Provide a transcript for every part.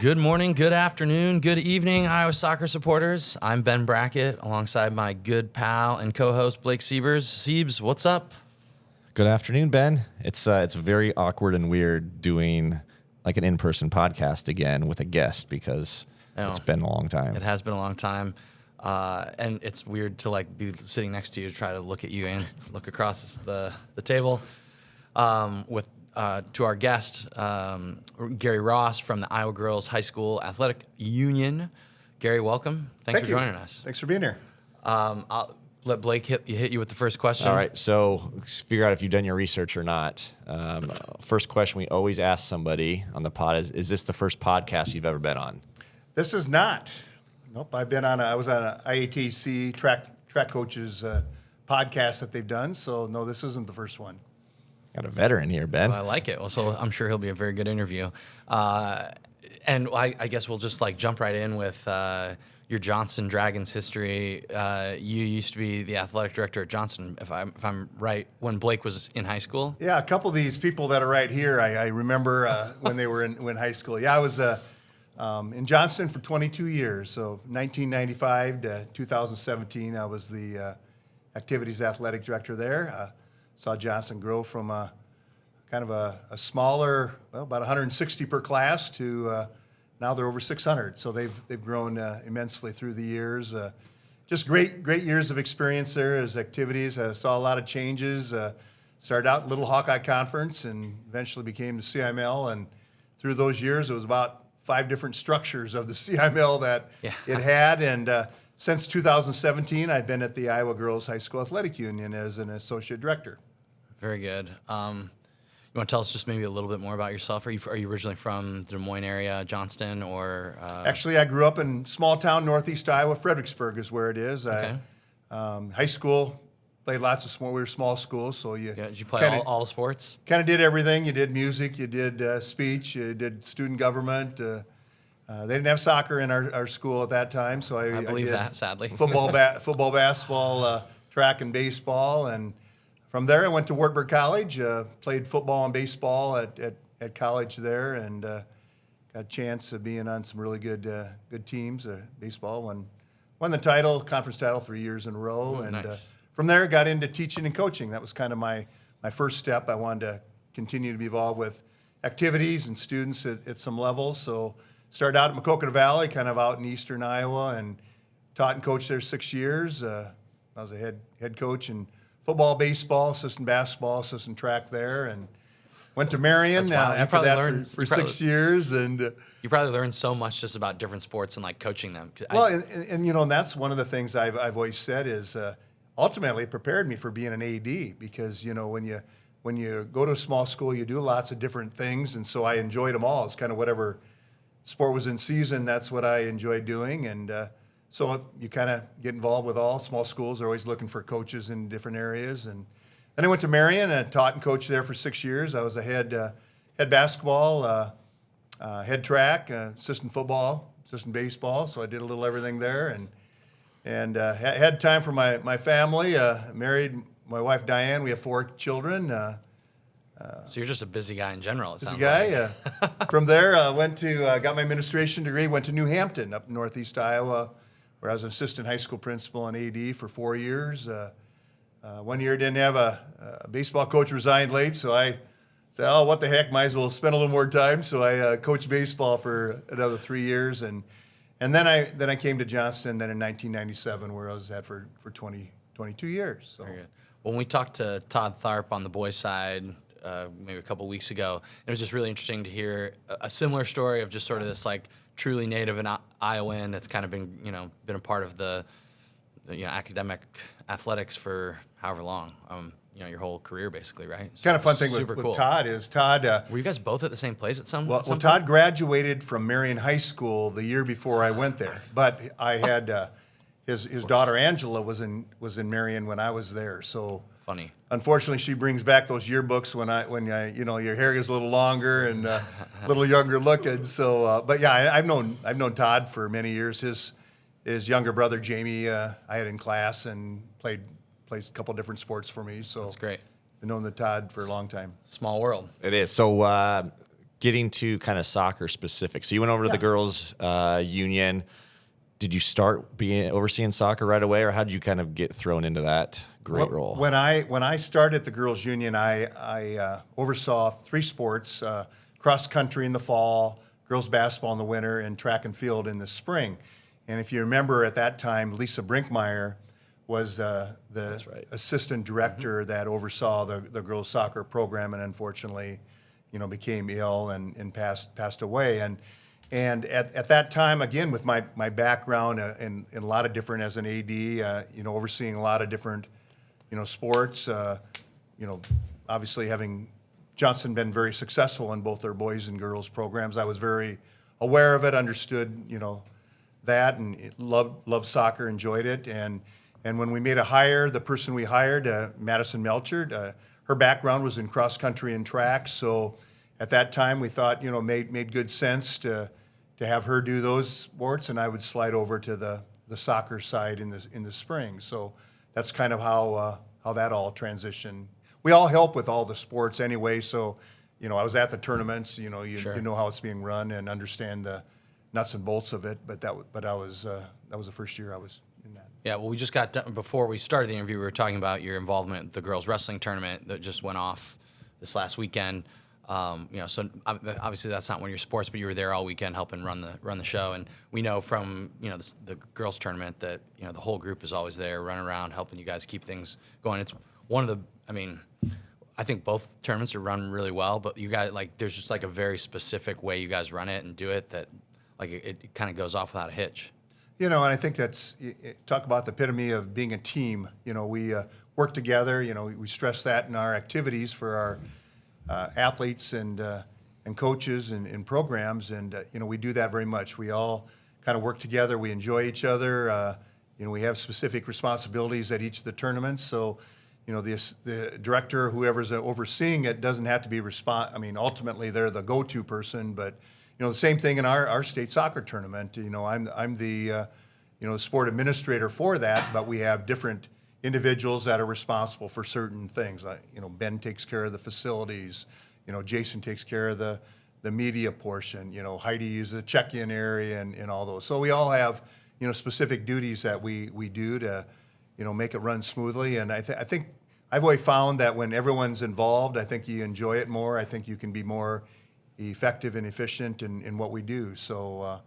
Good morning, good afternoon, good evening, Iowa soccer supporters. I'm Ben Brackett alongside my good pal and co-host Blake Siebers. Siebes, what's up? Good afternoon, Ben. It's very awkward and weird doing like an in-person podcast again with a guest because it's been a long time. It has been a long time, and it's weird to like be sitting next to you, try to look at you and look across the table with. To our guest, Gary Ross from the Iowa Girls High School Athletic Union. Gary, welcome. Thanks for joining us. Thanks for being here. I'll let Blake hit you with the first question. All right, so figure out if you've done your research or not. First question we always ask somebody on the pod is this the first podcast you've ever been on? This is not. Nope, I was on an IGHSAU track coaches podcast that they've done, so no, this isn't the first one. Got a veteran here, Ben. Well, I like it. Well, so I'm sure he'll be a very good interview. And I guess we'll just like jump right in with your Johnston Dragons history. You used to be the athletic director at Johnston, if I'm right, when Blake was in high school. Yeah, a couple of these people that are right here, I remember when they were in high school. Yeah, I was in Johnston for 22 years. So 1995 to 2017, I was the activities athletic director there. Saw Johnston grow from kind of a smaller, about 160 per class to now they're over 600. So they've grown immensely through the years. Just great years of experience there as activities. I saw a lot of changes. Started out Little Hawkeye Conference and eventually became the CIML. And through those years, it was about 5 different structures of the CIML that it had. And since 2017, I've been at the Iowa Girls High School Athletic Union as an associate director. Very good. You want to tell us just maybe a little bit more about yourself? Are you originally from the Des Moines area, Johnston, or? Actually, I grew up in small town northeast Iowa. Fredericksburg is where it is. Okay. High school, played lots of we were small schools, so did you play all the sports? Kind of did everything. You did music, you did speech, you did student government. They didn't have soccer in our school at that time, so I believe did that, sadly. Football, basketball, track, and baseball, and from there, I went to Wartburg College, played football and baseball at college there, and got a chance of being on some really good teams. Baseball won the conference title 3 years in a row, and nice. From there, got into teaching and coaching. That was kind of my first step. I wanted to continue to be involved with activities and students at some levels. So started out at Maquoketa Valley, kind of out in eastern Iowa, and taught and coached there 6 years. I was a head coach and football, baseball, assistant basketball, assistant track there, and went to Marion after that for 6 years. And you probably learned so much just about different sports and like coaching them. Well, and that's one of the things I've always said is ultimately it prepared me for being an AD because when you go to a small school, you do lots of different things, and so I enjoyed them all. It's kind of whatever sport was in season, that's what I enjoyed doing, and so you kind of get involved with all. Small schools are always looking for coaches in different areas. And then I went to Marion and taught and coached there for 6 years. I was a head basketball, head track, assistant football, assistant baseball. So I did a little everything there and had time for my family. Married my wife, Diane. We have 4 children. So you're just a busy guy in general, it sounds like. From there, got my administration degree, went to New Hampton up in northeast Iowa, where I was an assistant high school principal and AD for 4 years. 1 year didn't have a baseball coach, resigned late, so I said, oh, what the heck, might as well spend a little more time. So I coached baseball for another 3 years, and then I came to Johnston then in 1997, where I was at for 22 years. So. Very good. When we talked to Todd Tharp on the boys' side maybe a couple weeks ago, it was just really interesting to hear a similar story of just sort of this like truly native and Iowan that's kind of been a part of the academic athletics for however long, your whole career basically, right? Kind of fun thing with cool. Todd is Todd. Were you guys both at the same place at some? Well, Todd graduated from Marion High School the year before I went there, but I had his daughter Angela was in Marion when I was there, so. Funny. Unfortunately, she brings back those yearbooks when your hair is a little longer and a little younger looking. So, but yeah, I've known Todd for many years. His younger brother Jamie, I had in class and played a couple different sports for me. So that's great. I've known the Todd for a long time. Small world. It is. So getting to kind of soccer specific. So you went over to the girls' union. Did you start overseeing soccer right away, or how did you kind of get thrown into that great role? When I started at the girls' union, I oversaw 3 sports: cross country in the fall, girls basketball in the winter, and track and field in the spring. And if you remember, at that time, Lisa Brinkmeyer was the assistant director that oversaw the girls' soccer program, and unfortunately, became ill and passed away. And at that time, again, with my background in a lot of different, as an AD, overseeing a lot of different, sports, obviously having Johnson been very successful in both their boys and girls programs, I was very aware of it, understood, that, and loved soccer, enjoyed it. And when we made a hire, the person we hired, Madison Melchard, her background was in cross country and track. So at that time, we thought, made good sense to have her do those sports, and I would slide over to the soccer side in the spring. So that's kind of how that all transitioned. We all help with all the sports anyway. So, I was at the tournaments. You know how it's being run and understand the nuts and bolts of it. But that was the first year I was in that. Yeah, well, we just got done, before we started the interview, we were talking about your involvement with the girls wrestling tournament that just went off this last weekend. So obviously that's not one of your sports, but you were there all weekend helping run the show. And we know from the girls tournament that the whole group is always there, running around, helping you guys keep things going. It's one of the, I think both tournaments are run really well, but you guys, there's just a very specific way you guys run it and do it that it kind of goes off without a hitch. And I think that's, talk about the epitome of being a team. We work together. We stress that in our activities for our athletes and coaches and programs, and we do that very much. We all kind of work together. We enjoy each other. We have specific responsibilities at each of the tournaments. So, the director, whoever's overseeing it, doesn't have to be ultimately they're the go-to person. But the same thing in our state soccer tournament. I'm the sport administrator for that, but we have different individuals that are responsible for certain things. Ben takes care of the facilities. Jason takes care of the media portion. Heidi is the check-in area and all those. So we all have specific duties that we do to make it run smoothly. And I think I've always found that when everyone's involved, I think you enjoy it more. I think you can be more effective and efficient in what we do. So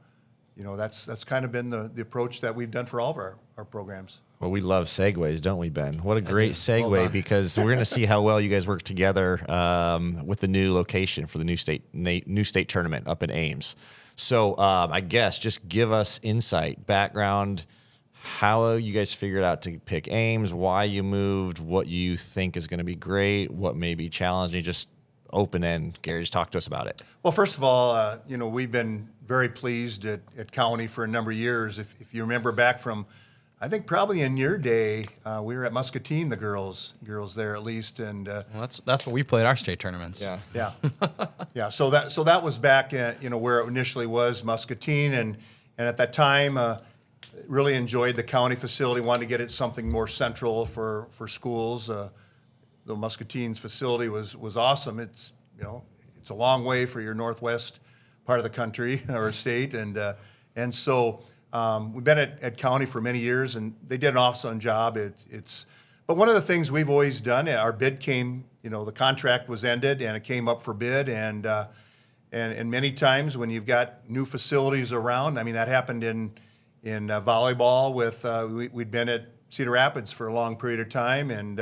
that's kind of been the approach that we've done for all of our programs. Well, we love segues, don't we, Ben? What a great segue, because we're going to see how well you guys work together with the new location for the new state tournament up in Ames. So I guess just give us insight, background, how you guys figured out to pick Ames, why you moved, what you think is going to be great, what may be challenging, just open end. Gary, just talk to us about it. Well, first of all, we've been very pleased at County for a number of years. If you remember back from, I think probably in your day, we were at Muscatine, the girls there at least, and well, that's what we played our state tournaments. Yeah. Yeah. So that was back at where it initially was, Muscatine, and at that time, really enjoyed the county facility. Wanted to get it something more central for schools. The Muscatine's facility was awesome. It's it's a long way for your northwest part of the country or state, and so. We've been at County for many years, and they did an awesome job. But one of the things we've always done, our bid came, the contract was ended, and it came up for bid, and many times when you've got new facilities around, that happened in volleyball with we'd been at Cedar Rapids for a long period of time, and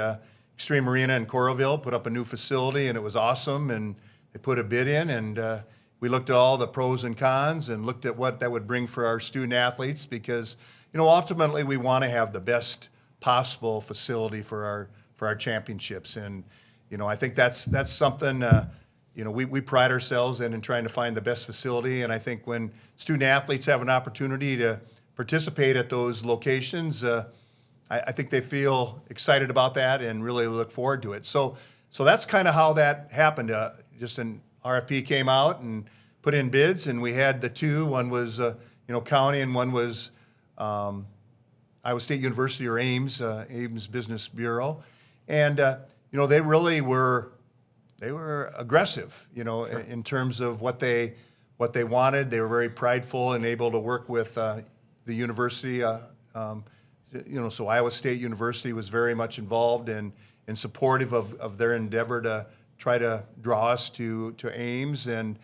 Extreme Arena in Coralville put up a new facility, and it was awesome, and they put a bid in, and we looked at all the pros and cons and looked at what that would bring for our student athletes, because, ultimately we want to have the best possible facility for our championships. And, I think that's something, we pride ourselves in trying to find the best facility. And I think when student athletes have an opportunity to participate at those locations, I think they feel excited about that and really look forward to it. So that's kind of how that happened. Just an RFP came out and put in bids, and we had the two. One was, County, and one was Iowa State University, or Ames Business Bureau. And, they really were, aggressive, in terms of what they wanted. They were very prideful and able to work with the university. So Iowa State University was very much involved and supportive of their endeavor to try to draw us to Ames. And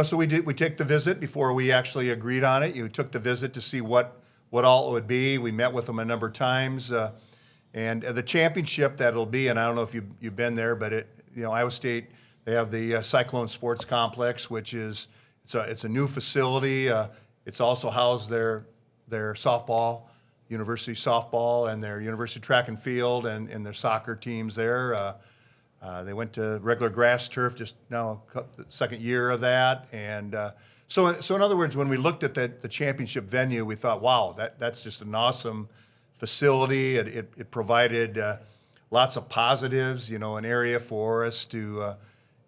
so we took the visit before we actually agreed on it. You took the visit to see what all it would be. We met with them a number of times, and the championship that it'll be. And I don't know if you've been there, but Iowa State, they have the Cyclone Sports Complex, which is it's a new facility. It's also housed their softball, university softball, and their university track and field, and their soccer teams there. They went to regular grass turf just now, the second year of that. And so in other words, when we looked at the championship venue, we thought, wow, that's just an awesome facility. It provided lots of positives, an area for us to,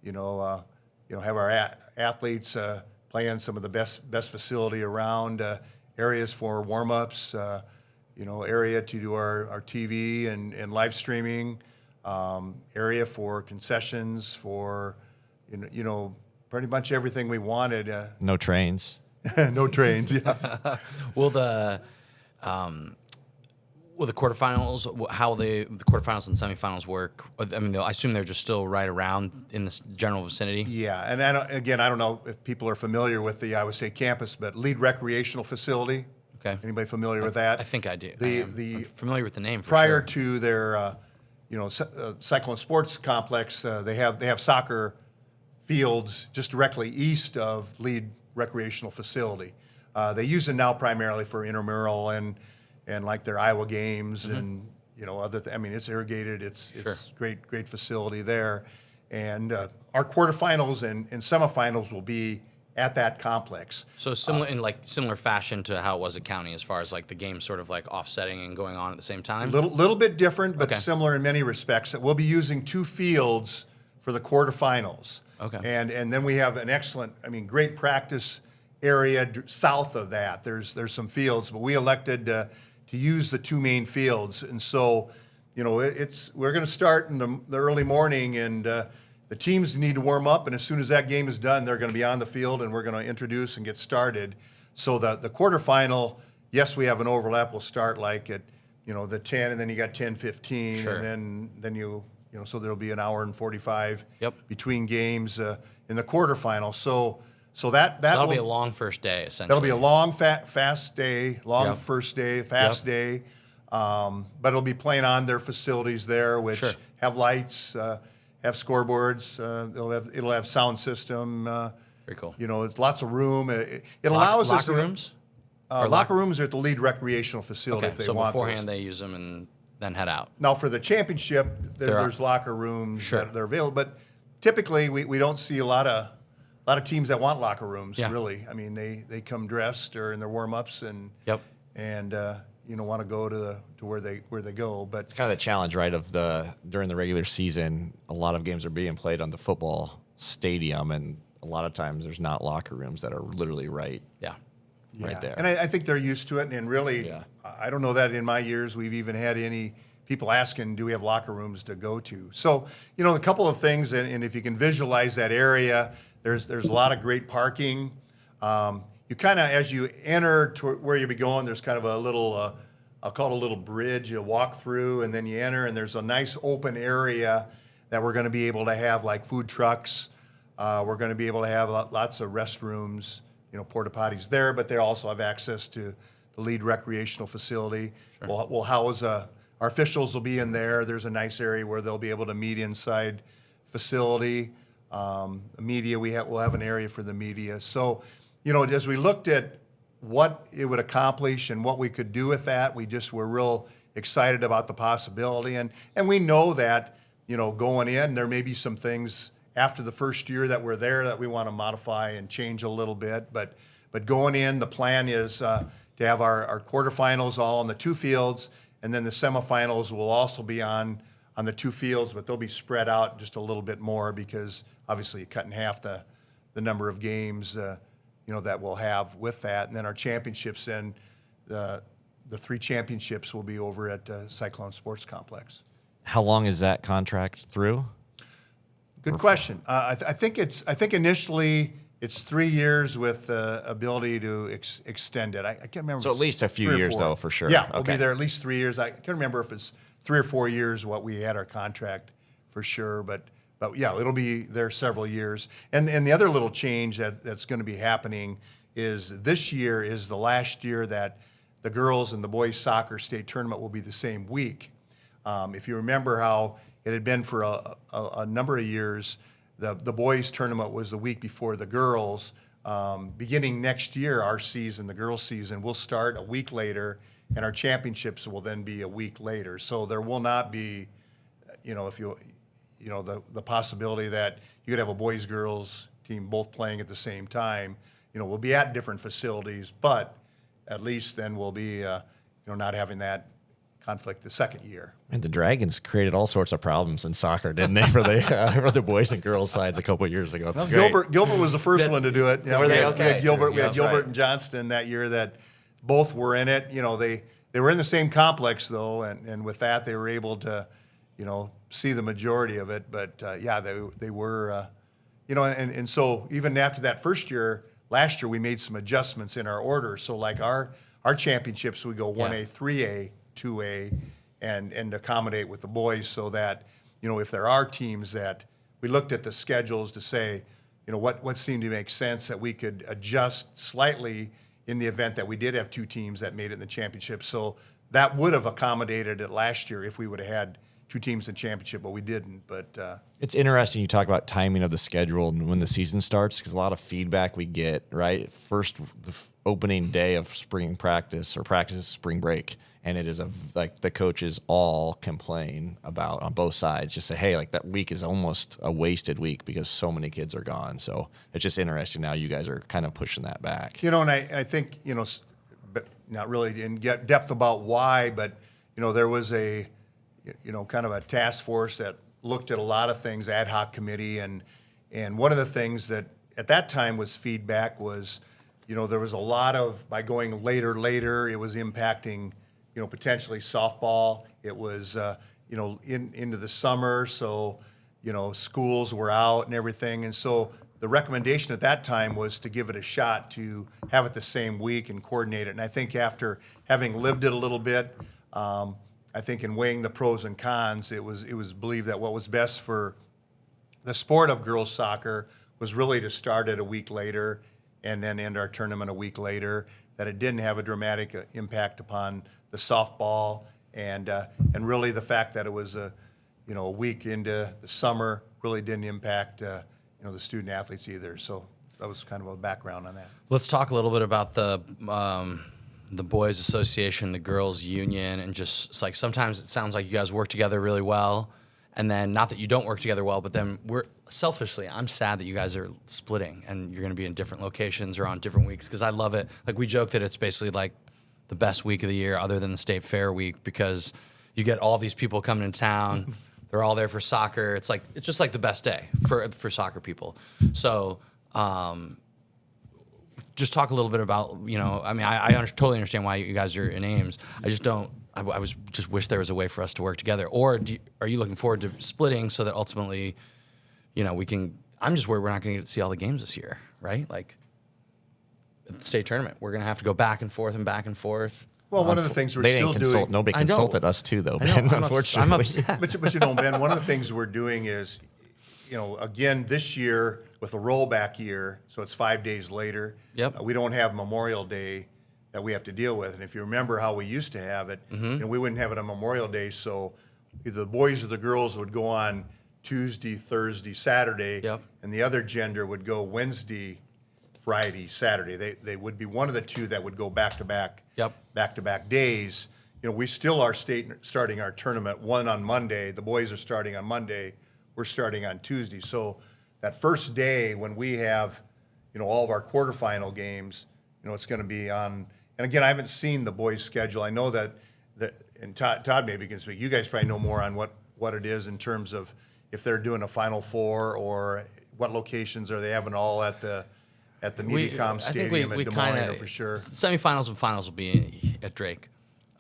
have our athletes play in some of the best facility around, areas for warm-ups, area to do our TV and live streaming, area for concessions, for, pretty much everything we wanted. No trains. No trains, yeah. Will the quarterfinals, how the quarterfinals and semifinals work? I mean, I assume they're just still right around in this general vicinity. Yeah, and I don't know if people are familiar with the Iowa State campus, but Lead Recreational Facility. Okay. Anybody familiar with that? I think I do. I'm familiar with the name. Prior to their, Cyclone Sports Complex, they have soccer fields just directly east of Lead Recreational Facility. They use it now primarily for intramural and like their Iowa games and other. I mean, it's irrigated. It's great facility there, and our quarterfinals and semifinals will be at that complex. So similar fashion to how it was at County, as far as like the game sort of like offsetting and going on at the same time. Little bit different, but Okay. similar in many respects. We'll be using 2 fields for the quarterfinals. Okay. And then we have an excellent, great practice area south of that. There's some fields, but we elected to use the 2 main fields. And so, we're going to start in the early morning, and the teams need to warm up. And as soon as that game is done, they're going to be on the field, and we're going to introduce and get started. So the quarterfinal, yes, we have an overlap. We'll start like at the 10, and then you got 10:15, Sure. and then so there'll be an hour and 45 Yep. between games in the quarterfinal. So that'll be a long first day, essentially. That'll be a long, fast day, Yep. first day, fast day. But it'll be playing on their facilities there, which Sure. have lights, have scoreboards. It'll have sound system. Very cool. It's lots of room. It allows us locker rooms. Locker rooms are at the Lead Recreational Facility Okay, if they so want beforehand those. they use them and then head out. Now for the championship, There are- there's locker rooms Sure. that are available, but typically we don't see a lot of teams that want locker rooms. Yeah. Really, they come dressed or in their warm ups and Yep. want to go to where they go. But It's kind of the challenge, right? During the regular season, a lot of games are being played on the football stadium, and a lot of times there's not locker rooms that are literally right Yeah. right there. And I think they're used to it. And really, Yeah. I don't know that in my years we've even had any people asking, do we have locker rooms to go to? So, a couple of things, and if you can visualize that area, there's a lot of great parking. You kind of, as you enter to where you'll be going, there's kind of a little, I'll call it a little bridge you walk through, and then you enter, and there's a nice open area that we're going to be able to have like food trucks. We're going to be able to have lots of restrooms, porta potties there, but they also have access to the Lead Recreational Facility. Sure. We'll house, our officials will be in there. There's a nice area where they'll be able to meet inside facility. The media, we'll have an area for the media. So, as we looked at what it would accomplish and what we could do with that, we're real excited about the possibility. And we know that, going in, there may be some things after the first year that we're there that we want to modify and change a little bit. But going in, the plan is to have our quarterfinals all on the 2 fields, and then the semifinals will also be on the 2 fields, but they'll be spread out just a little bit more because obviously you cut in half the number of games that we'll have with that. And then our championships, then the 3 championships will be over at Cyclone Sports Complex. How long is that contract through? Good question. I think initially it's 3 years with the ability to extend it. I can't remember. So at least a few years, though, for sure. Yeah, we'll be there at least 3 years. I can't remember if it's 3 or 4 years what we had our contract for sure, but yeah, it'll be there several years. And the other little change that's going to be happening is this year is the last year that the girls and the boys soccer state tournament will be the same week. If you remember how it had been for a number of years, the boys tournament was the week before the girls. Beginning next year, our season, the girls' season, will start a week later, and our championships will then be a week later. So there will not be, the possibility that you could have a boys-girls team both playing at the same time. We'll be at different facilities, but at least then we'll be, not having that conflict the second year. And the Dragons created all sorts of problems in soccer, didn't they, for the boys and girls sides a couple of years ago? It's great. Gilbert was the first one to do it. Were they? Okay. We had Gilbert, Right. and Johnston that year that both were in it. They were in the same complex though, and with that they were able to, see the majority of it. But they were, and so even after that first year, last year we made some adjustments in our order. So like our championships, we go 1A, 3A, 2A, and accommodate with the boys so that, if there are teams that we looked at the schedules to say, what seemed to make sense that we could adjust slightly in the event that we did have two teams that made it in the championship. So that would have accommodated it last year if we would have had two teams in championship, but we didn't. But it's interesting you talk about timing of the schedule and when the season starts, because a lot of feedback we get, right? First, the opening day of spring practice or practice spring break, and it is like the coaches all complain about on both sides, just say, hey, like that week is almost a wasted week because so many kids are gone. So it's just interesting now you guys are kind of pushing that back. And I think, but not really in depth about why, but, there was a, kind of a task force that looked at a lot of things, ad hoc committee, and one of the things that at that time was feedback was, there was a lot of, by going later, it was impacting, potentially softball. It was, into the summer, so, schools were out and everything. And so the recommendation at that time was to give it a shot to have it the same week and coordinate it. And I think after having lived it a little bit, I think in weighing the pros and cons, it was believed that what was best for the sport of girls soccer was really to start it a week later and then end our tournament a week later, that it didn't have a dramatic impact upon the softball, and really the fact that it was a week into the summer really didn't impact the student athletes either. So that was kind of a background on that. Let's talk a little bit about the boys association, the girls union, and just it's like sometimes it sounds like you guys work together really well, and then not that you don't work together well, but then I'm sad that you guys are splitting and you're going to be in different locations or on different weeks, because I love it. Like we joke that it's basically like the best week of the year other than the state fair week, because you get all these people coming in town. They're all there for soccer. It's just like the best day for soccer people. So just talk a little bit about, I totally understand why you guys are in Ames. I just don't, I just wish there was a way for us to work together. Or are you looking forward to splitting so that ultimately, we can, I'm just worried we're not going to get to see all the games this year, right? Like at the state tournament, we're going to have to go back and forth and back and forth. Well, one of the things we're still doing. Nobody consulted us too, though, Ben, unfortunately. I'm upset. But Ben, one of the things we're doing is, again, this year with a rollback year, so it's 5 days later. Yep. We don't have Memorial Day that we have to deal with. And if you remember how we used to have it, we wouldn't have it on Memorial Day, so either the boys or the girls would go on Tuesday, Thursday, Saturday, and the other gender would go Wednesday, Friday, Saturday. They would be one of the two that would go back-to-back days. We still are starting our tournament one on Monday. The boys are starting on Monday. We're starting on Tuesday. So that first day when we have, all of our quarterfinal games, it's going to be on. And again, I haven't seen the boys' schedule. I know that and Todd maybe can speak. You guys probably know more on what it is in terms of if they're doing a Final Four or what locations are they having all at the Mediacom Stadium in Des Moines, for sure. Semifinals and finals will be at Drake.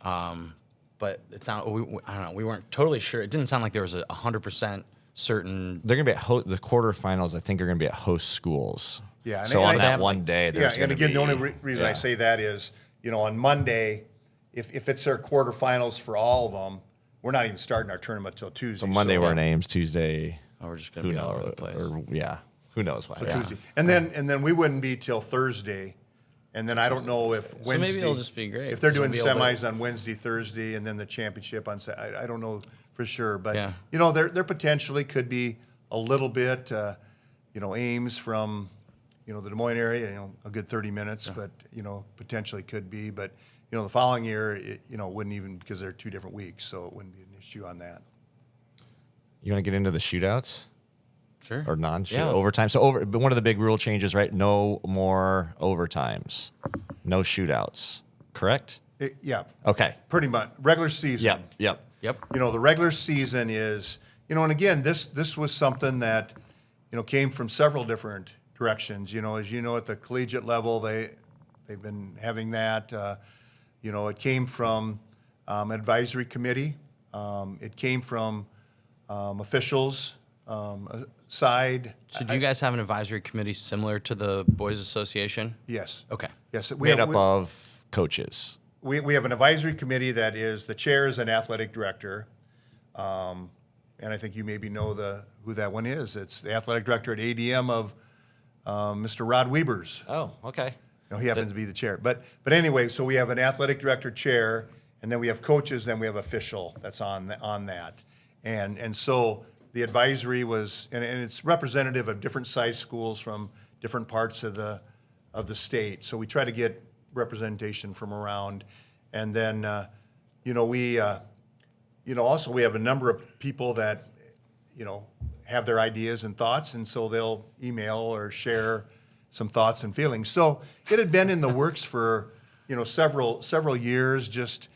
But I don't know. We weren't totally sure. It didn't sound like there was a 100% certain. They're going to be at the quarterfinals. I think are going to be at host schools. Yeah. So on that one day, there's and again, the only be, reason I say that is, on Monday, if it's their quarterfinals for all of them, we're not even starting our tournament till Tuesday. So Monday we're in Ames, Tuesday. Oh, we're just going to be all over the place. Who knows why? Tuesday, and then we wouldn't be till Thursday, and then I don't know if Wednesday. Maybe it'll just be great. If they're doing We'll be able to- semis on Wednesday, Thursday, and then the championship on Saturday. I don't know for sure, but Yeah. there potentially could be a little bit. Ames from the Des Moines area, a good 30 minutes, but potentially could be. But the following year, it wouldn't even, because they're 2 different weeks, so it wouldn't be an issue on that. You want to get into the shootouts? Sure. Or non-shoot Yeah. overtime. So but one of the big rule changes, right? No more overtimes, no shootouts. Correct? Yeah, Okay. pretty much regular season. Yep. Yep. The regular season is, and again, this was something that, came from several different directions. As at the collegiate level, they've been having that. It came from advisory committee. It came from officials side. So do you guys have an advisory committee similar to the Boys Association? Yes. Okay. Yes. Made up of coaches. We have an advisory committee that is the chair is an athletic director, and I think you maybe know who that one is. It's the athletic director at ADM of Mr. Rod Wiebers. Oh, okay. He happens to be the chair. But anyway, so we have an athletic director chair, and then we have coaches, then we have official that's on that, and so the advisory was, and it's representative of different size schools from different parts of the state. So we try to get representation from around, and then we also we have a number of people that have their ideas and thoughts, and so they'll email or share some thoughts and feelings. So it had been in the works for several years. Just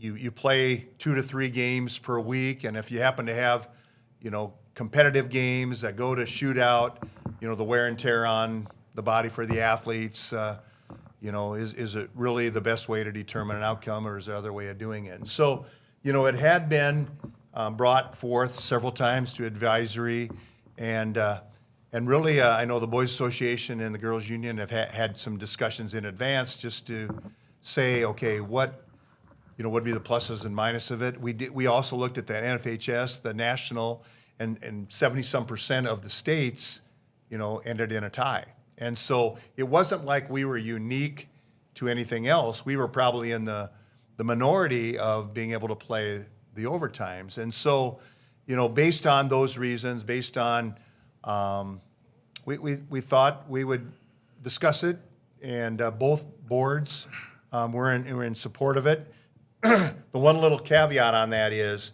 you play 2 to 3 games per week, and if you happen to have competitive games that go to shootout, the wear and tear on the body for the athletes, is it really the best way to determine an outcome, or is there other way of doing it? And so, it had been brought forth several times to advisory, and really, I know the Boys Association and the Girls Union have had some discussions in advance just to say, okay, what would be the pluses and minuses of it. We also looked at the NFHS, the national, and 70-some% of the states, ended in a tie. And so it wasn't like we were unique to anything else. We were probably in the minority of being able to play the overtimes. And so, based on those reasons, based on, we thought we would discuss it, and both boards were in support of it. The one little caveat on that is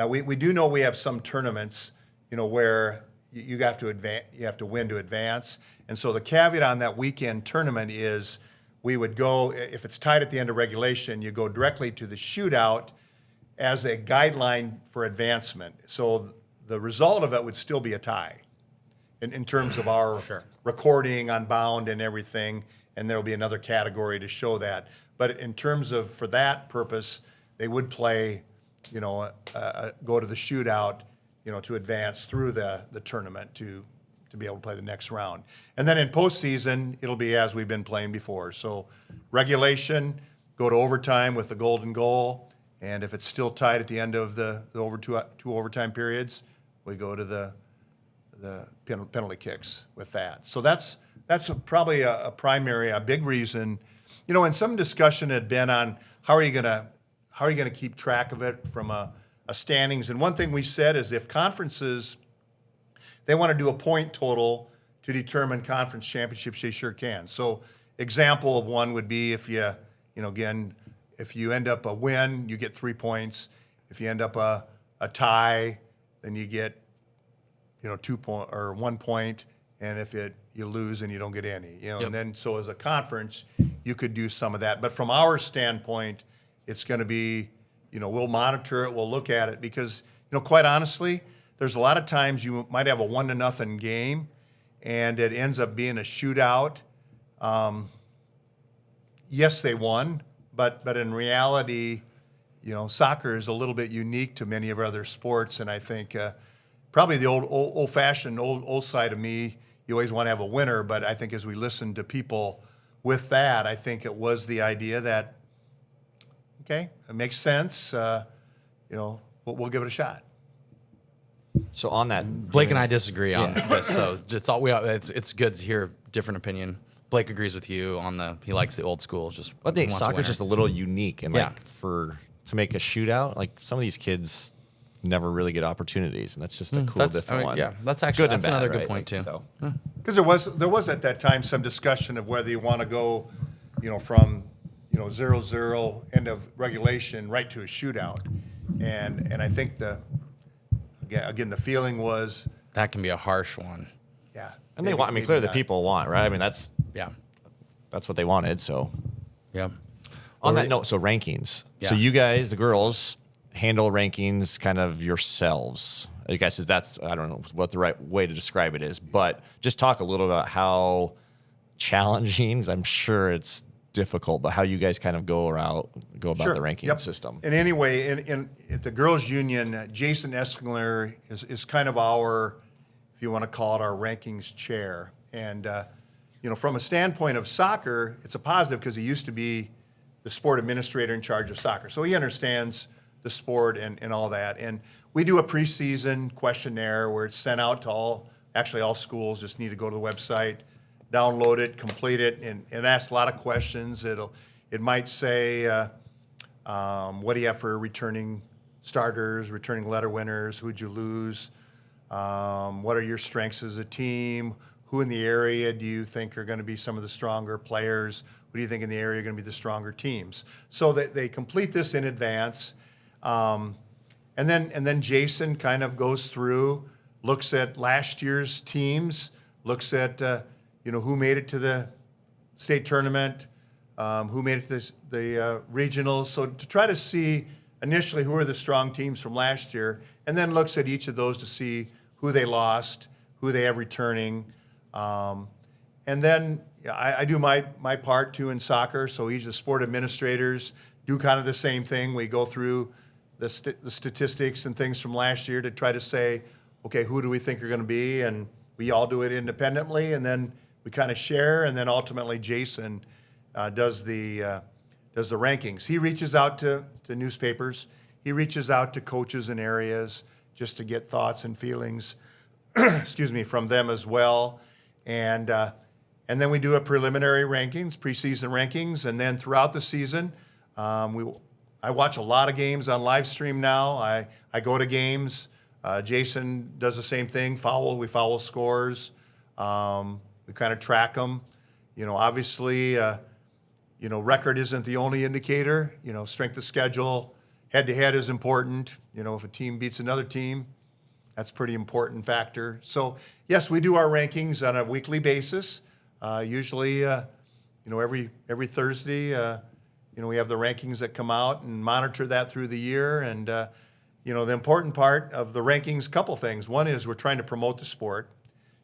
we do know we have some tournaments, where you have to advance, you have to win to advance. And so the caveat on that weekend tournament is we would go, if it's tied at the end of regulation, you go directly to the shootout as a guideline for advancement. So the result of it would still be a tie in terms of our recording on Bound and everything, and there'll be another category to show that. But in terms of, for that purpose, they would play, go to the shootout, to advance through the tournament to be able to play the next round. And then in postseason, it'll be as we've been playing before. So regulation, go to overtime with the golden goal, and if it's still tied at the end of the two overtime periods, we go to the penalty kicks with that. So that's probably a primary, a big reason. And some discussion had been on how are you gonna keep track of it from a standings. And one thing we said is if conferences, they want to do a point total to determine conference championships, they sure can. So example of one would be if if you end up a win, you get 3 points. If you end up a tie, then you get 2 point or 1 point. And if you lose, and you don't get any. Yep. And then so as a conference, you could do some of that. But from our standpoint, it's going to be, we'll monitor it, we'll look at it, because quite honestly, there's a lot of times you might have a 1-0 game, and it ends up being a shootout. Yes, they won, but in reality, soccer is a little bit unique to many of our other sports, and I think probably the old-fashioned, old side of me, you always want to have a winner, but I think as we listen to people with that, I think it was the idea that, okay, it makes sense, we'll give it a shot. So on that, Blake and I disagree on this, so it's good to hear a different opinion. Blake agrees with you on he likes the old school. Just I think wants a soccer's winner. just a little unique, and to make a shootout, like some of these kids never really get opportunities, and that's just a cool, different one. Yeah, that's actually Good and another bad, good right? point too. So. Because there was at that time some discussion of whether you want to go, from 0-0 end of regulation right to a shootout, and I think the feeling was That can be a harsh one. yeah. And they want. I mean, clearly the not. people want, right? I mean, that's Yeah, what they wanted. So yeah. on that note, so rankings. Yeah. So you guys, the girls, handle rankings kind of yourselves. I guess I don't know what the right way to describe it is, but just talk a little about how challenging, 'cause I'm sure it's difficult, but how you guys kind of go about Sure. the ranking Yep. system. And anyway, in at the girls' union, Jason Eskler is kind of our, if you want to call it, our rankings chair. And from a standpoint of soccer, it's a positive because he used to be the sport administrator in charge of soccer, so he understands the sport and all that. And we do a preseason questionnaire where it's sent out to all schools. Just need to go to the website, download it, complete it, and ask a lot of questions. It might say, what do you have for returning starters, returning letter winners? Who'd you lose? What are your strengths as a team? Who in the area do you think are going to be some of the stronger players? Who do you think in the area are going to be the stronger teams? So they complete this in advance. And then Jason kind of goes through, looks at last year's teams, looks at who made it to the state tournament, who made it to the regionals. So to try to see initially who are the strong teams from last year, and then looks at each of those to see who they lost, who they have returning. And then I do my part too in soccer. So each of the sport administrators do kind of the same thing. We go through the statistics and things from last year to try to say, okay, who do we think are going to be? And we all do it independently, and then we kind of share, and then ultimately Jason does the rankings. He reaches out to newspapers. He reaches out to coaches in areas just to get thoughts and feelings, from them as well. And then we do a preliminary rankings, preseason rankings, and then throughout the season, I watch a lot of games on live stream now. I go to games. Jason does the same thing. We follow scores. We kind of track them. Obviously, record isn't the only indicator. Strength of schedule, head-to-head is important. If a team beats another team, that's a pretty important factor. So, yes, we do our rankings on a weekly basis. Usually, every Thursday, we have the rankings that come out and monitor that through the year. And, the important part of the rankings, couple things. One is we're trying to promote the sport.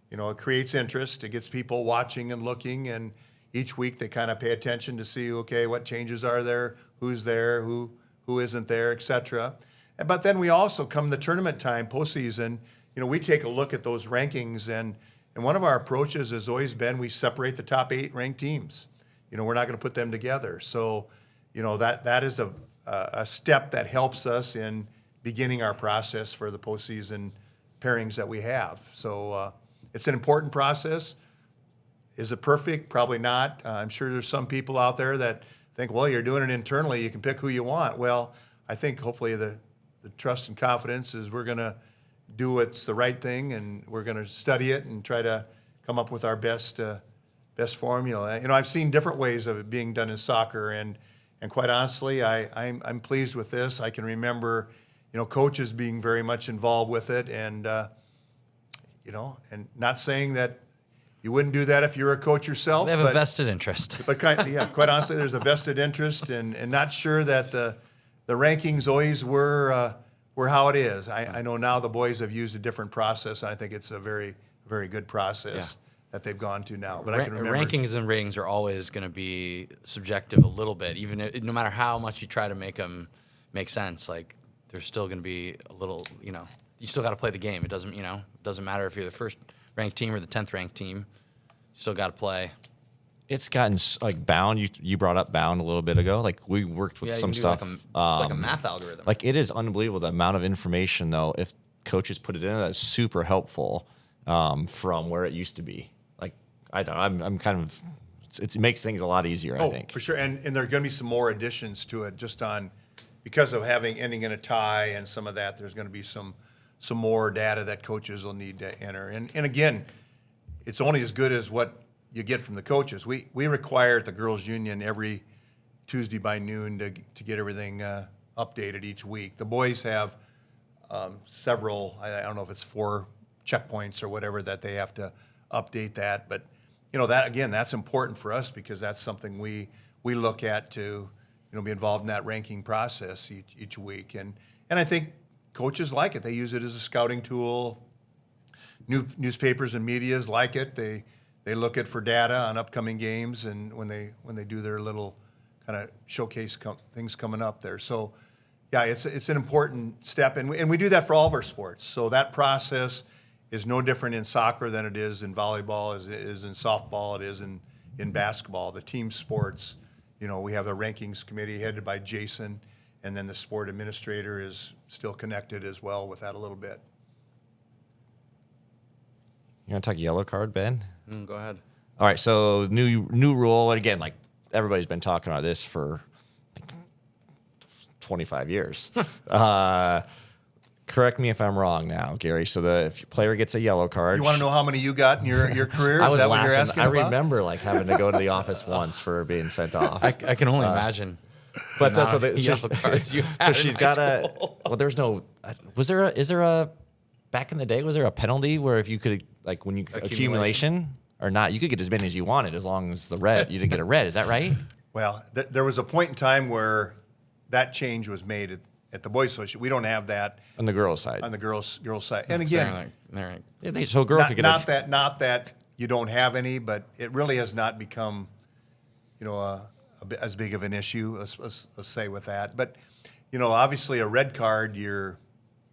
It creates interest. It gets people watching and looking. And each week they kind of pay attention to see, okay, what changes are there, who's there, who isn't there, et cetera. But then we also, come the tournament time, postseason, we take a look at those rankings. And one of our approaches has always been we separate the top 8 ranked teams. We're not going to put them together. So, that is a step that helps us in beginning our process for the postseason pairings that we have. So it's an important process. Is it perfect? Probably not. I'm sure there's some people out there that think, well, you're doing it internally. You can pick who you want. Well, I think hopefully the trust and confidence is we're going to do what's the right thing, and we're going to study it and try to come up with our best formula. I've seen different ways of it being done in soccer, and quite honestly, I'm pleased with this. I can remember, coaches being very much involved with it, and and not saying that you wouldn't do that if you're a coach yourself. They have a vested interest. But quite honestly, there's a vested interest, and not sure that the rankings always were how it is. I know now the boys have used a different process, and I think it's a very, very good process that they've gone to now. But I can remember rankings and ratings are always going to be subjective a little bit, no matter how much you try to make them, makes sense. Like there's still going to be a little, you still got to play the game. It doesn't matter if you're the first ranked team or the 10th ranked team. You still got to play. It's gotten like Bound. You brought up Bound a little bit ago. Like we worked with Yeah, you some can do stuff. it's like a math algorithm. Like it is unbelievable the amount of information though. If coaches put it in, that's super helpful from where it used to be. Like I'm kind of it makes things a lot easier. I think for sure. And there are going to be some more additions to it just on because of ending in a tie and some of that. There's going to be some more data that coaches will need to enter. And again, it's only as good as what you get from the coaches. We require at the girls' union every Tuesday by noon to get everything updated each week. The boys have several, I don't know if it's 4 checkpoints or whatever that they have to update that. But, that again, that's important for us because that's something we look at to, be involved in that ranking process each week. And I think coaches like it. They use it as a scouting tool. Newspapers and medias like it. They look at for data on upcoming games and when they do their little kind of showcase things coming up there. So, yeah, it's an important step, and we do that for all of our sports. So that process is no different in soccer than it is in volleyball, as it is in softball, it is in basketball. The team sports, we have the rankings committee headed by Jason, and then the sport administrator is still connected as well with that a little bit. You want to talk yellow card, Ben? Go ahead. All right, so new rule, and again, like everybody's been talking about this for like 25 years. Correct me if I'm wrong now, Gary. So if your player gets a yellow card, You want to know how many you got in your career? I Is was that what laughing. you're asking I about? remember like having to go to the office once for being sent off. I can only imagine. But the amount of yellow cards you had so in she's high got school. Well, there's no. Is there a? Back in the day, was there a penalty where if you could like when you accumulation or not, you could get as many as you wanted as long as you didn't get a red. Is that right? Well, there was a point in time where that change was made at the boys' association. We don't have that On the girls' side. on the girls' side. And again, So a girl could get not that you don't have any, but it really has not become, as big of an issue. Let's say with that. But obviously a red card, you're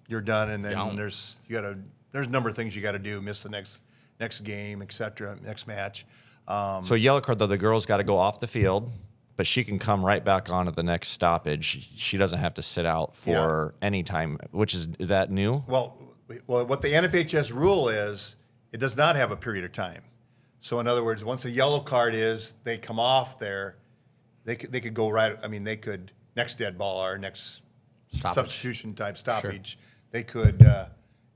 done, and then there's a number of things you got to do. Miss the next game, etc. Next match. So yellow card though, the girl's got to go off the field, but she can come right back on at the next stoppage. She doesn't have to sit out for any time. Which is that new? Well, what the NFHS rule is, it does not have a period of time. So in other words, once a yellow card they come off there, they could go right. I mean, they could next dead ball or next substitution type stoppage. Sure. They could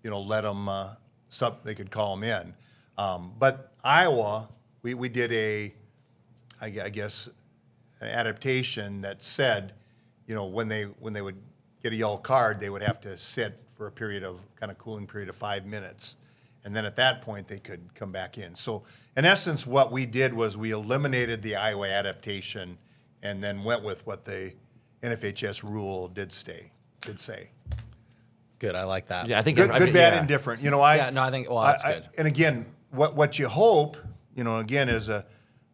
let them they could call them in. But Iowa, we did I guess an adaptation that said, when they would get a yellow card, they would have to sit for a cooling period of 5 minutes. And then at that point, they could come back in. So in essence, what we did was we eliminated the Iowa adaptation and then went with what the NFHS rule did say. Good, I like that. Yeah, I think Good, bad, and different. I think, that's good. And again, what you hope, again, as a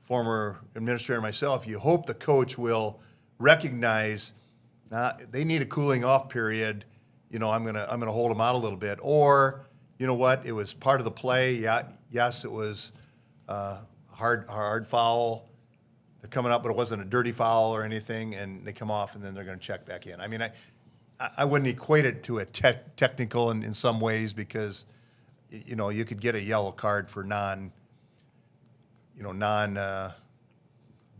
former administrator myself, you hope the coach will recognize they need a cooling off period. I'm gonna hold them out a little bit, or it was part of the play. Yeah, yes, it was hard foul. They're coming up, but it wasn't a dirty foul or anything, and they come off, and then they're going to check back in. I mean, I wouldn't equate it to a technical in some ways because, you could get a yellow card for non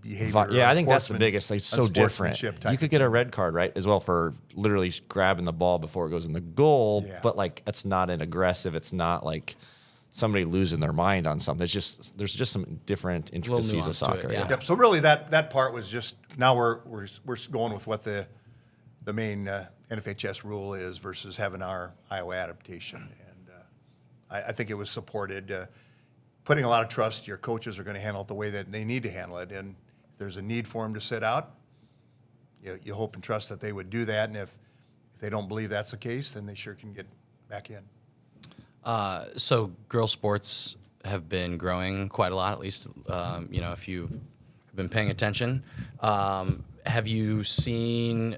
behavior. Yeah, I think that's the biggest. Like, it's so different. You could get a red card, right, as well for literally grabbing the ball before it goes in the goal. Yeah. But like, it's not an aggressive. It's not like somebody losing their mind on something. It's just there's just some different intricacies of soccer. Yep. So really, that part was just now we're going with what the main NFHS rule is versus having our Iowa adaptation, and I think it was supported. Putting a lot of trust, your coaches are going to handle it the way that they need to handle it, and if there's a need for them to sit out, you hope and trust that they would do that, and if they don't believe that's the case, then they sure can get back in. So girls sports have been growing quite a lot, at least, if you've been paying attention. Have you seen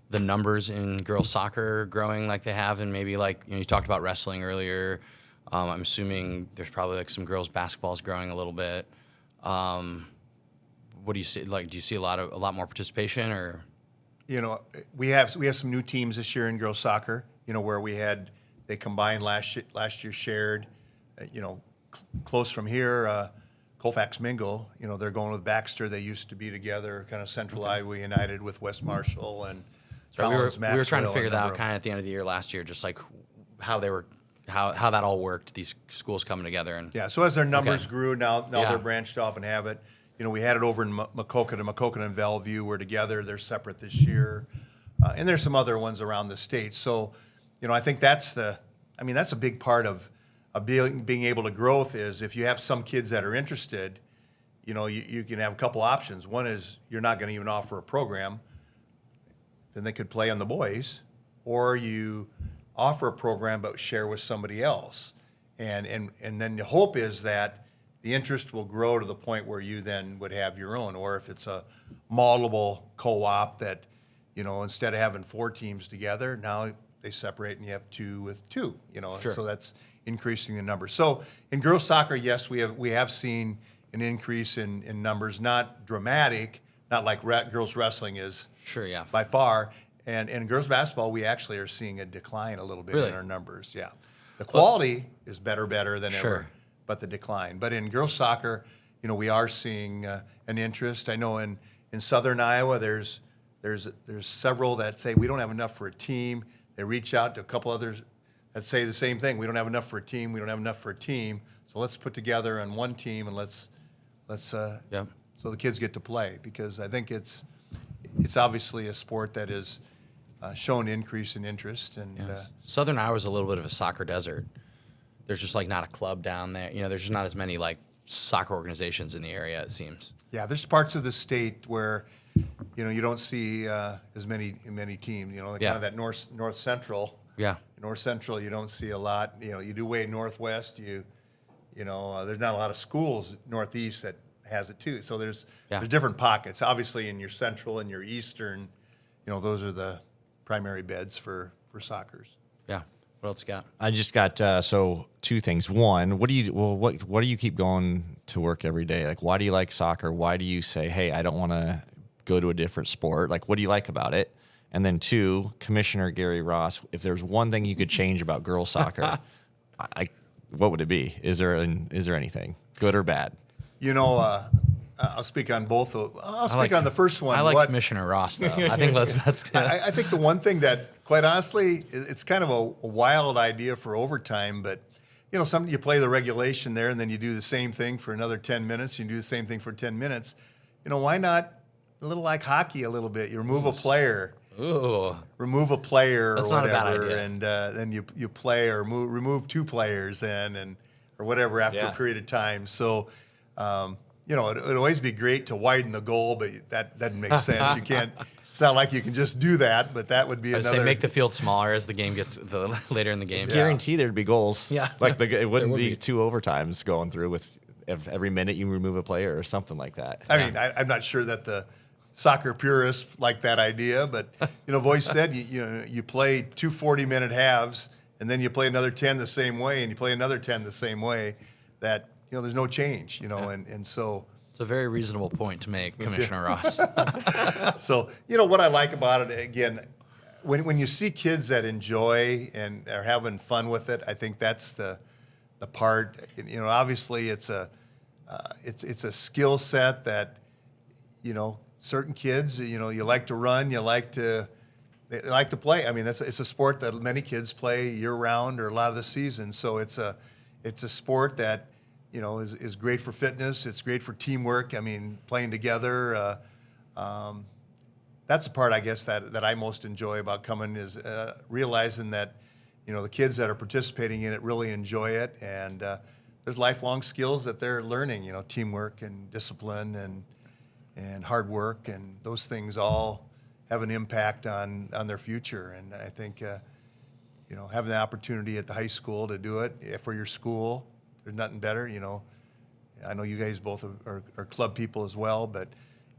the numbers in girls soccer growing like they have, and maybe like you talked about wrestling earlier. I'm assuming there's probably like some girls basketballs growing a little bit. What do you see? Like, do you see a lot more participation, or? We have some new teams this year in girls soccer. Where they combined last year shared. Close from here, Colfax Mingle. They're going with Baxter. They used to be together, kind of Central Iowa United with West Marshall and. So we were trying to figure that out kind of at the end of the year last year, just like how they were. How that all worked, these schools coming together. And yeah, so as their numbers grew, now they're branched off and have it. We had it over in Maquoketa and Bellevue. We're together. They're separate this year. And there's some other ones around the state. So, I think that's a big part of being able to growth is if you have some kids that are interested, you can have a couple options. One is you're not going to even offer a program. Then they could play on the boys, or you offer a program but share with somebody else. And then the hope is that the interest will grow to the point where you then would have your own, or if it's a modelable co-op that, instead of having 4 teams together, now they separate and you have 2 with 2, Sure. So that's increasing the number. So in girls soccer, yes, we have seen an increase in numbers, not dramatic, not like girls wrestling is Sure, yeah. by far. And in girls basketball, we actually are seeing a decline a little bit Really? in our numbers. Yeah, the quality is better than Sure. ever, but the decline. But in girls soccer, we are seeing an interest. I know in Southern Iowa, there's several that say we don't have enough for a team. They reach out to a couple others that say the same thing. We don't have enough for a team. We don't have enough for a team. So let's put together on one team and let's so the kids get to play, because I think it's obviously a sport that is shown increase in interest. And Southern Iowa is a little bit of a soccer desert. There's just like not a club down there. There's just not as many like soccer organizations in the area, it seems. Yeah, there's parts of the state where you don't see as many teams. Kind of that north central. Yeah. North central, you don't see a lot. You do way northwest. There's not a lot of schools northeast that has it too. So there's different pockets. Obviously, in your central and your eastern, those are the primary beds for soccer's. Yeah. What else you got? I just got 2 things. One, what do you keep going to work every day? Like, why do you like soccer? Why do you say, hey, I don't want to go to a different sport? Like, what do you like about it? And then 2, Commissioner Gary Ross, if there's one thing you could change about girls soccer, what would it be? Is there anything, good or bad? I'll speak on both. I'll speak on the first one. I like Commissioner Ross, though. I think that's good. I think the one thing that, quite honestly, it's kind of a wild idea for overtime, but you play the regulation there, and then you do the same thing for another 10 minutes. You do the same thing for 10 minutes. Why not a little like hockey a little bit? You remove a player. Ooh. Remove a player That's or whatever, not a bad idea. and then you play or remove 2 players or whatever after a period of time. So. It'd always be great to widen the goal, but that doesn't make sense. You can't. It's not like you can just do that, but that would be another. Say make the field smaller as the game gets later in the game. Yeah. Guarantee there'd be goals. Yeah. Like it wouldn't would be be. 2 overtimes going through with every minute you remove a player or something like that. I mean, I'm not sure that the soccer purists like that idea, but Voice said you play 2 40-minute halves, and then you play another 10 the same way, and you play another 10 the same way. That there's no change, and so. It's a very reasonable point to make, Commissioner Ross. So, what I like about it, again, when you see kids that enjoy and are having fun with it, I think that's the part. Obviously it's a skill set that, certain kids, you like to run, they like to play. I mean, it's a sport that many kids play year round or a lot of the season. So it's a sport that, is great for fitness. It's great for teamwork. I mean, playing together. That's the part, I guess, that I most enjoy about coming is realizing that, the kids that are participating in it really enjoy it. And there's lifelong skills that they're learning, teamwork and discipline and hard work. And those things all have an impact on their future. And I think, having the opportunity at the high school to do it for your school, there's nothing better, I know you guys both are club people as well, but,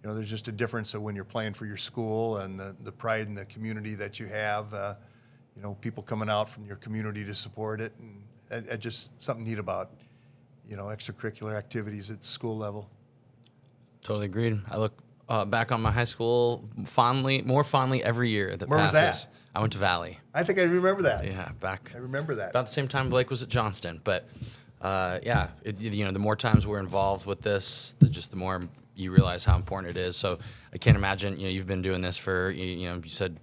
there's just a difference of when you're playing for your school and the pride in the community that you have. People coming out from your community to support it, and just something neat about extracurricular activities at the school level. Totally agreed. I look back on my high school more fondly every year that Where was passes. that? I went to Valley. I think I remember that. Yeah, back. I remember that. About the same time Blake was at Johnston. But the more times we're involved with this, the more you realize how important it is. So I can't imagine. You've been doing this for you said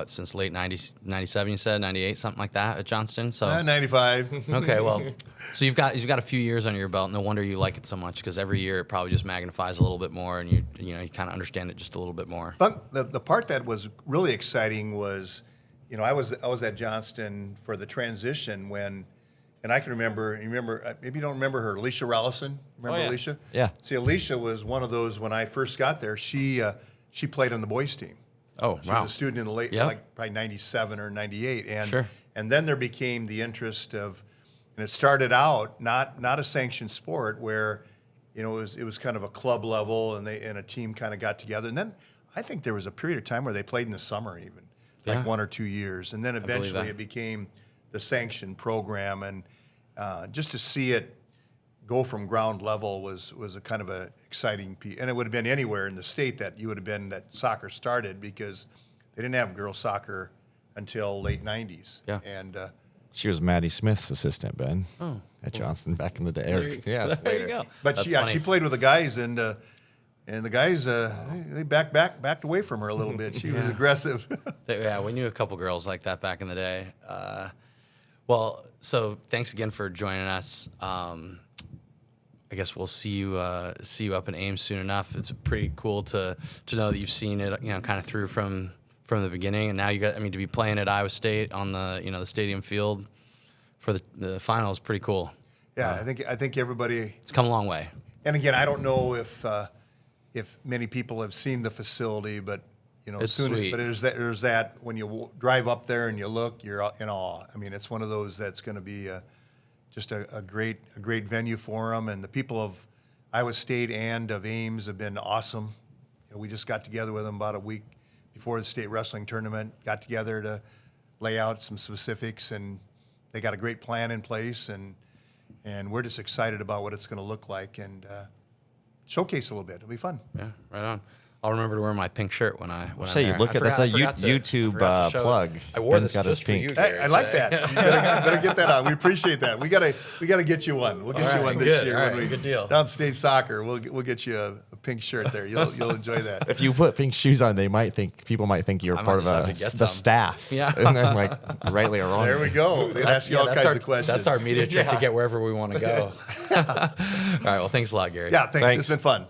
since late 97, you said 98, something like that at Johnston. So 95. Okay, well, so you've got a few years under your belt. No wonder you like it so much, because every year it probably just magnifies a little bit more, and you kind of understand it just a little bit more. The part that was really exciting was, I was at Johnston for the transition when, and I can remember, maybe you don't remember her, Alicia Rollison. Remember yeah. Alicia? Yeah. See, Alicia was one of those when I first got there. She played on the boys team. Oh, She wow. was a student in the late, probably 97 or 98. And, Sure. and then there became the interest of, and it started out not a sanctioned sport where, it was kind of a club level and a team kind of got together. And then I think there was a period of time where they played in the summer even, like Yeah. 1 or 2 years. And then eventually that. it became the sanctioned program. And just to see it go from ground level was a kind of a exciting piece. And it would have been anywhere in the state that soccer started, because they didn't have girls soccer until late 90s. Yeah. And She was Maddie Smith's assistant, Ben, at Johnston back in the day. There you go. but That's she funny. played with the guys, and the guys they backed away from her a little bit. She was aggressive. Yeah, we knew a couple girls like that back in the day. Well, so thanks again for joining us. I guess we'll see you up in Ames soon enough. It's pretty cool to know that you've seen it, kind of through from the beginning, and now to be playing at Iowa State on the the stadium field for the final is pretty cool. Yeah, I think everybody. It's come a long way. And again, I don't know if many people have seen the facility, but It's sweet. But there's that when you drive up there and you look, you're in awe. I mean, it's one of those that's going to be just a great venue for them, and the people of Iowa State and of Ames have been awesome. We just got together with them about a week before the state wrestling tournament. Got together to lay out some specifics, and they got a great plan in place, and we're just excited about what it's going to look like and showcase a little bit. It'll be fun. Yeah, right on. I'll remember to wear my pink shirt when I'm Say you there. look I at that's forgot- a I forgot to- YouTube I forgot to show it. plug. I wore Ben's this got his just for you, pink. Gary, I like today. that. You better get that on. We appreciate that. We gotta get you one. We'll get All you right, one this good. year All when right, we good deal. downstate soccer. We'll get you a pink shirt there. You'll enjoy that. If you put pink shoes on, people might think you're I might part of just have to get the some. staff. Yeah. And then, like, rightly or wrongly. There we go. They ask you all that's kinds our, of questions. That's our media trick to get wherever we want to go. All right. Well, thanks a lot, Gary. Yeah, thanks. Thanks. It's been fun.